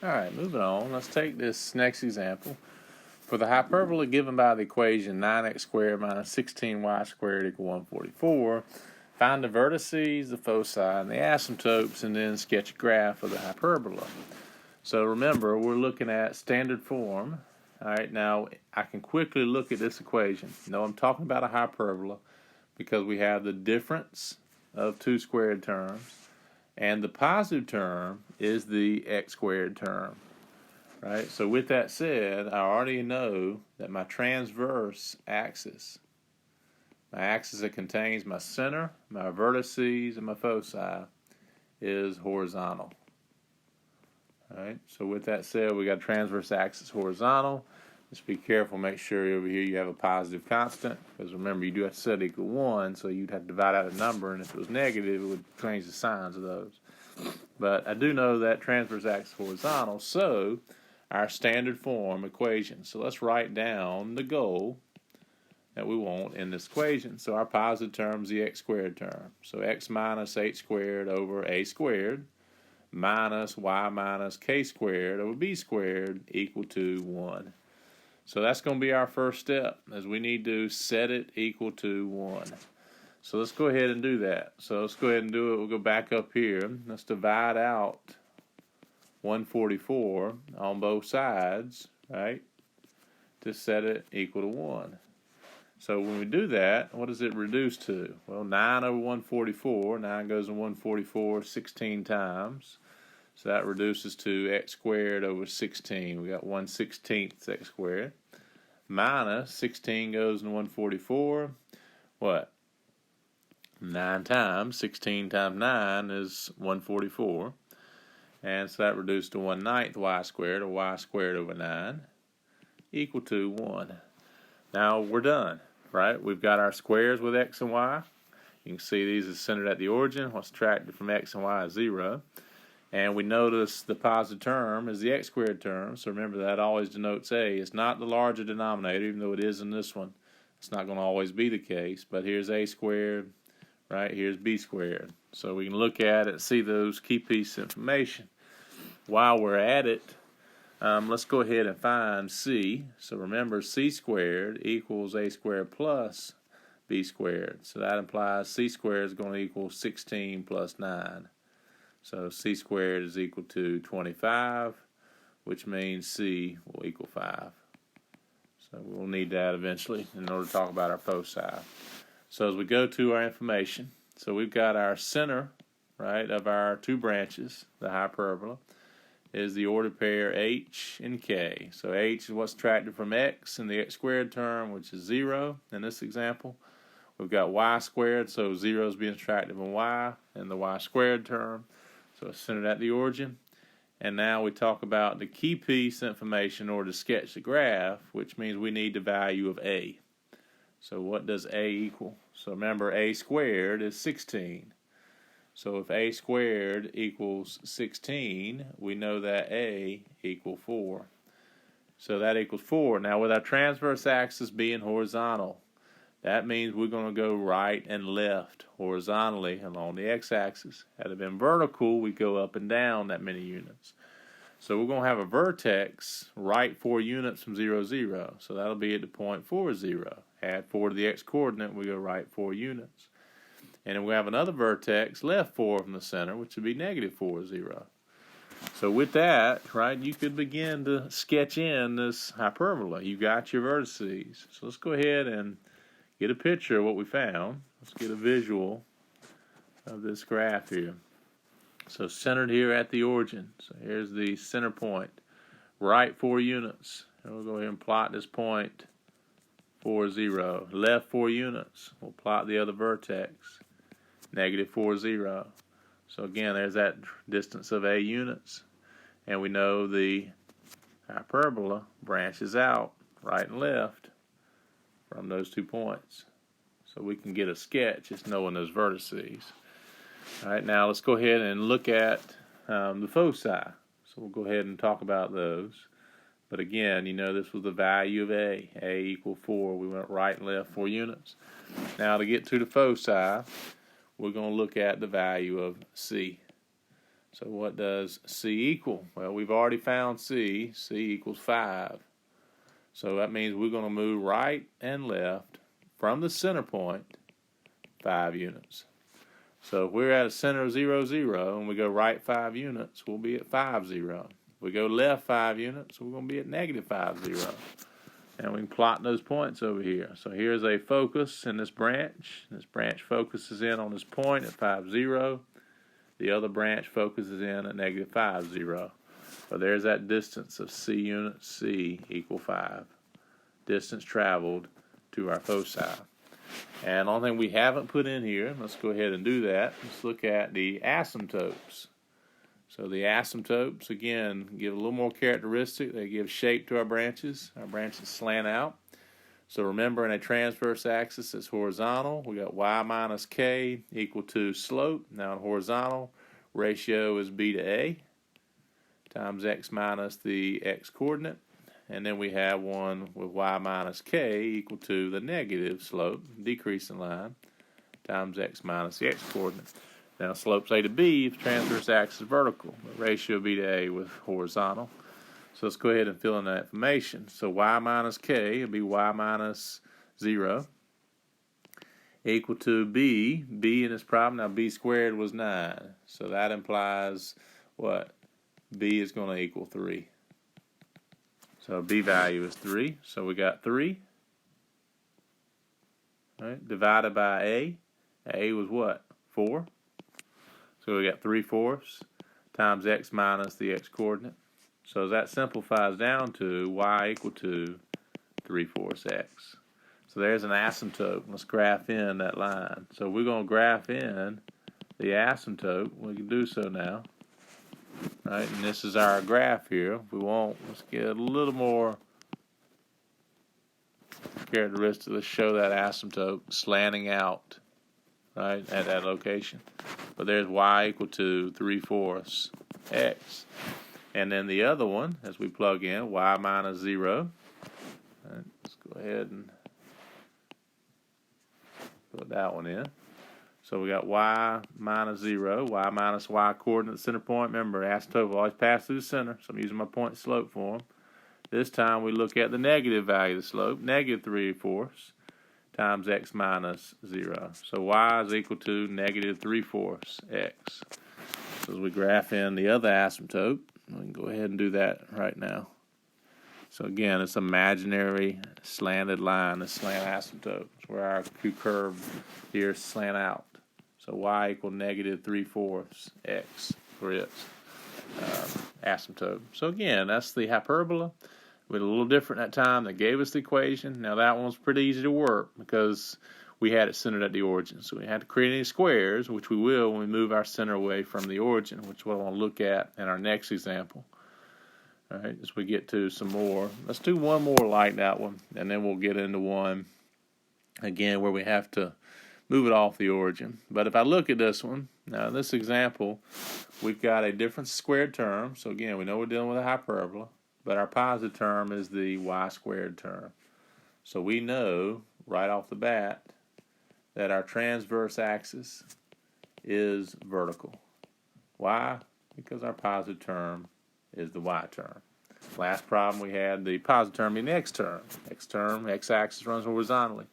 Alright, moving on. Let's take this next example. For the hyperbola given by the equation 9x squared minus 16y squared equal 144, find the vertices, the foci, and the asymptotes, and then sketch a graph of the hyperbola. So remember, we're looking at standard form. Alright, now I can quickly look at this equation. I'm talking about a hyperbola because we have the difference of two squared terms, and the positive term is the x squared term. Right? So with that said, I already know that my transverse axis, my axis that contains my center, my vertices, and my foci, is horizontal. Right? So with that said, we got transverse axis horizontal. Just be careful, make sure over here you have a positive constant, because remember, you do have to set it equal 1, so you'd have to divide out a number, and if it was negative, it would change the signs of those. But I do know that transverse axis horizontal, so our standard form equation. So let's write down the goal that we want in this equation. So our positive term is the x squared term. So x minus h squared over a squared minus y minus k squared over b squared equal to 1. So that's going to be our first step, as we need to set it equal to 1. So let's go ahead and do that. So let's go ahead and do it. We'll go back up here. Let's divide out 144 on both sides, right, to set it equal to 1. So when we do that, what does it reduce to? Well, 9 over 144, 9 goes in 144 16 times. So that reduces to x squared over 16. We got 1/16 x squared. Minus 16 goes in 144. What? 9 times. 16 times 9 is 144. And so that reduced to 1/9 y squared, or y squared over 9, equal to 1. Now we're done, right? We've got our squares with x and y. You can see these are centered at the origin. What's subtracted from x and y is 0. And we notice the positive term is the x squared term. So remember, that always denotes a. It's not the larger denominator, even though it is in this one. It's not going to always be the case. But here's a squared, right? Here's b squared. So we can look at it and see those key pieces of information. While we're at it, let's go ahead and find c. So remember, c squared equals a squared plus b squared. So that implies c squared is going to equal 16 plus 9. So c squared is equal to 25, which means c will equal 5. So we'll need that eventually in order to talk about our foci. So as we go to our information, so we've got our center, right, of our two branches, the hyperbola, is the ordered pair h and k. So h is what's subtracted from x in the x squared term, which is 0 in this example. We've got y squared, so 0 is being subtracted from y in the y squared term. So it's centered at the origin. And now we talk about the key piece information in order to sketch the graph, which means we need the value of a. So what does a equal? So remember, a squared is 16. So if a squared equals 16, we know that a equals 4. So that equals 4. Now with our transverse axis being horizontal, that means we're going to go right and left horizontally along the x-axis. Had it been vertical, we go up and down that many units. So we're going to have a vertex right 4 units from 0, 0. So that'll be at the point 4, 0. Add 4 to the x-coordinate, we go right 4 units. And then we have another vertex left 4 from the center, which would be negative 4, 0. So with that, right, you could begin to sketch in this hyperbola. You got your vertices. So let's go ahead and get a picture of what we found. Let's get a visual of this graph here. So centered here at the origin. So here's the center point. Right 4 units. And we'll go ahead and plot this point 4, 0. Left 4 units. We'll plot the other vertex. Negative 4, 0. So again, there's that distance of a units. And we know the hyperbola branches out right and left from those 2 points. So we can get a sketch just knowing those vertices. All right, now let's go ahead and look at the foci. So we'll go ahead and talk about those. But again, this was the value of a. A equal 4. We went right and left 4 units. Now to get to the foci, we're going to look at the value of c. So what does C equal? Well, we've already found C. C equals 5. So that means we're going to move right and left from the center point 5 units. So if we're at a center of 0, 0, and we go right 5 units, we'll be at 5, 0. If we go left 5 units, we're going to be at negative 5, 0. And we can plot those points over here. So here's a focus in this branch. This branch focuses in on this point at 5, 0. The other branch focuses in at negative 5, 0. So there's that distance of C units, C equal 5. Distance traveled to our foci. And the only thing we haven't put in here, let's go ahead and do that. Let's look at the asymptotes. So the asymptotes, again, give a little more characteristic. They give shape to our branches. Our branches slant out. So remember, in a transverse axis that's horizontal, we got y minus k equal to slope. Now in horizontal, ratio is b to a times x minus the x coordinate. And then we have one with y minus k equal to the negative slope, decreasing line, times x minus the x coordinate. Now slopes a to b, if transverse axis is vertical, but ratio b to a with horizontal. So let's go ahead and fill in that information. So y minus k will be y minus 0 equal to b. B in this problem, now b squared was 9. So that implies what? B is going to equal 3. So b value is 3. So we got 3. Right, divided by a. A was what? 4. So we got 3/4 times x minus the x coordinate. So that simplifies down to y equal to 3/4 x. So there's an asymptote. Let's graph in that line. So we're going to graph in the asymptote. We can do so now. Right, and this is our graph here. If we want, let's get a little more characteristic. Let's show that asymptote slanting out, right, at that location. But there's y equal to 3/4 x. And then the other one, as we plug in, y minus 0. Right, let's go ahead and put that one in. So we got y minus 0, y minus y coordinate center point. Remember, asymptote will always pass through the center, so I'm using my point slope form. This time we look at the negative value of the slope, negative 3/4 times x minus 0. So y is equal to negative 3/4 x. So as we graph in the other asymptote, we can go ahead and do that right now. So again, it's imaginary slanted line, the slant asymptote. It's where our two curves here slant out. So y equal negative 3/4 x for its asymptote. So again, that's the hyperbola. We did a little different that time. That gave us the equation. Now that one was pretty easy to work because we had it centered at the origin. So we had to create any squares, which we will when we move our center away from the origin, which we'll want to look at in our next example. All right, as we get to some more. Let's do one more like that one, and then we'll get into one, again, where we have to move it off the origin. But if I look at this one, now in this example, we've got a difference squared term. So again, we know we're dealing with a hyperbola, but our positive term is the y squared term. So we know right off the bat that our transverse axis is vertical. Why? Because our positive term is the y term. Last problem we had the positive term being the x term. X axis runs horizontally.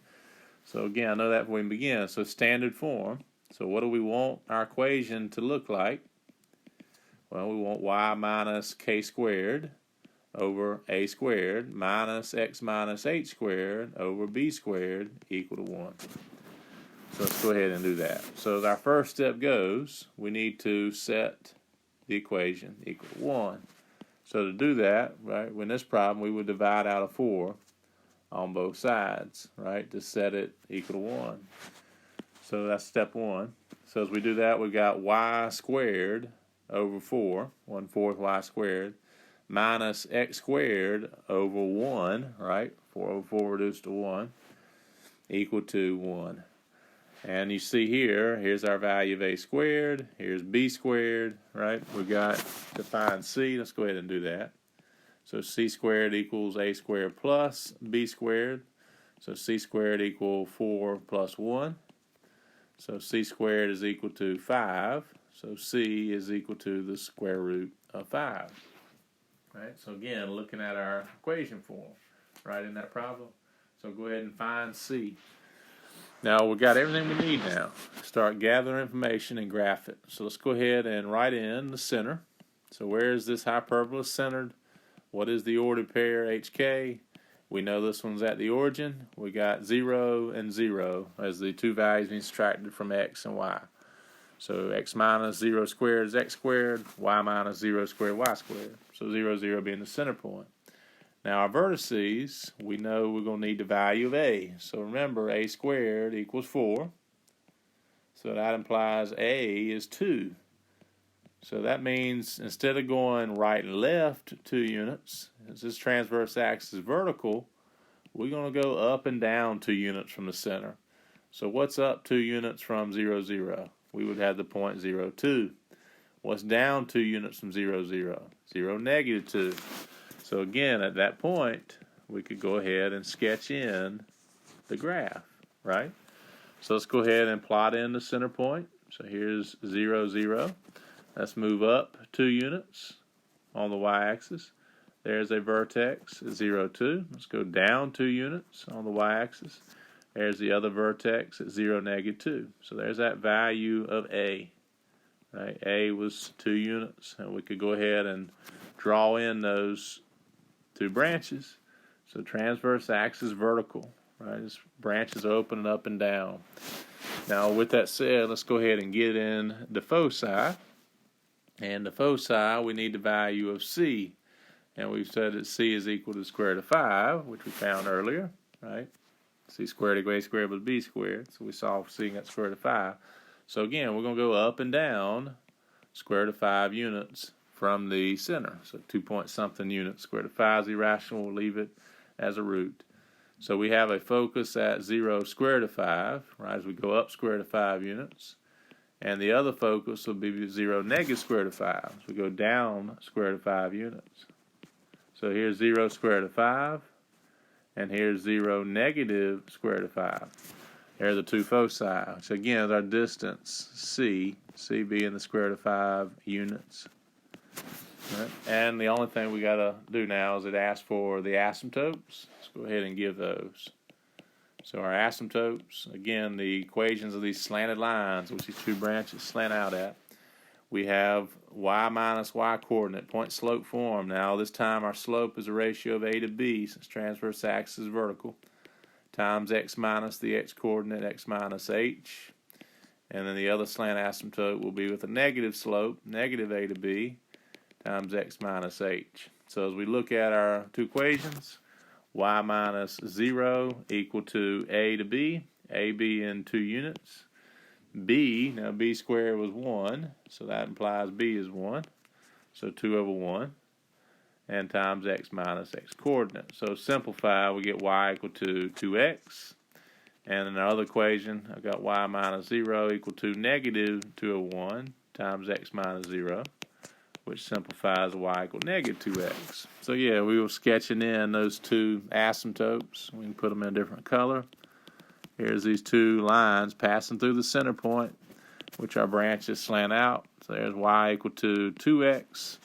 So again, I know that when we begin. So standard form. So what do we want our equation to look like? Well, we want y minus k squared over a squared minus x minus h squared over b squared equal to 1. So let's go ahead and do that. So as our first step goes, we need to set the equation equal to 1. So to do that, right, in this problem, we would divide out a 4 on both sides, right, to set it equal to 1. So that's step 1. So as we do that, we've got y squared over 4, 1/4 y squared, minus x squared over 1, right, 4 over 4 reduced to 1, equal to 1. And you see here, here's our value of a squared, here's b squared, right? We've got to find c. Let's go ahead and do that. So c squared equals a squared plus b squared. So c squared equals 4 plus 1. So c squared is equal to 5. So C is equal to the square root of 5. Right? So again, looking at our equation form, right, in that problem. So go ahead and find C. Now we've got everything we need now. Start gathering information and graph it. So let's go ahead and write in the center. So where is this hyperbola centered? What is the ordered pair HK? We know this one's at the origin. We got 0 and 0 as the two values being subtracted from x and y. So x minus 0 squared is x squared, y minus 0 squared, y squared. So 0, 0 being the center point. Now our vertices, we know we're going to need the value of a. So remember, a squared equals 4. So that implies a is 2. So that means instead of going right and left 2 units, as this transverse axis is vertical, we're going to go up and down 2 units from the center. So what's up 2 units from 0, 0? We would have the point 0, 2. What's down 2 units from 0, 0? 0, negative 2. So again, at that point, we could go ahead and sketch in the graph, right? So let's go ahead and plot in the center point. So here's 0, 0. Let's move up 2 units on the y-axis. There's a vertex at 0, 2. Let's go down 2 units on the y-axis. There's the other vertex at 0, negative 2. So there's that value of a. Right? A was 2 units, and we could go ahead and draw in those 2 branches. So transverse axis vertical. Right? This branch is open up and down. Now with that said, let's go ahead and get in the foci. And the foci, we need the value of C. And we've said that C is equal to the square root of 5, which we found earlier, right? C squared equals A squared plus B squared. So we solved C and got square root of 5. So again, we're going to go up and down square root of 5 units from the center. So 2-point-something units. Square root of 5 is irrational. We'll leave it as a root. So we have a focus at 0 square root of 5, right, as we go up square root of 5 units. And the other focus will be 0 negative square root of 5. So we go down square root of 5 units. So here's 0 square root of 5, and here's 0 negative square root of 5. There are the 2 foci, which again is our distance, C being the square root of 5 units. Right. And the only thing we got to do now is it asks for the asymptotes. Let's go ahead and give those. So our asymptotes, again, the equations of these slanted lines, which these 2 branches slant out at, we have y minus y coordinate, point slope form. Now this time our slope is a ratio of a to b, since transverse axis is vertical, times x minus the x coordinate, x minus h. And then the other slant asymptote will be with a negative slope, negative a to b, times x minus h. So as we look at our 2 equations, y minus 0 equal to a to b, a being 2 units. B, now b squared was 1, so that implies b is 1. So 2 over 1, and times x minus x coordinate. So simplify, we get y equal to 2x. And in our other equation, I've got y minus 0 equal to negative 2 over 1 times x minus 0, which simplifies y equal negative 2x. So yeah, we were sketching in those 2 asymptotes. We can put them in a different color. Here's these 2 lines passing through the center point, which our branches slant out. So there's y equal to 2x.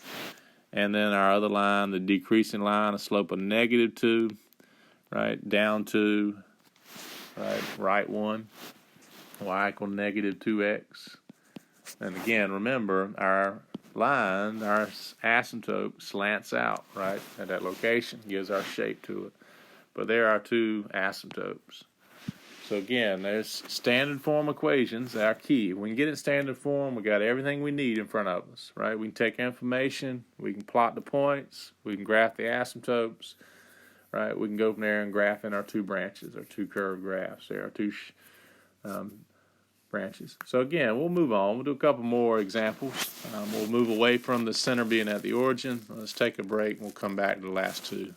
And then our other line, the decreasing line, a slope of negative 2, right, down 2, right 1, y equal negative 2x. And again, remember, our line, our asymptote slants out, right, at that location, gives our shape to it. But there are 2 asymptotes. So again, there's standard form equations that are key. When we get in standard form, we got everything we need in front of us, right? We can take information, we can plot the points, we can graph the asymptotes, right? We can go from there and graph in our 2 branches, our 2 curved graphs. There are 2 branches. So again, we'll move on. We'll do a couple more examples. We'll move away from the center being at the origin. Let's take a break and we'll come back to the last 2.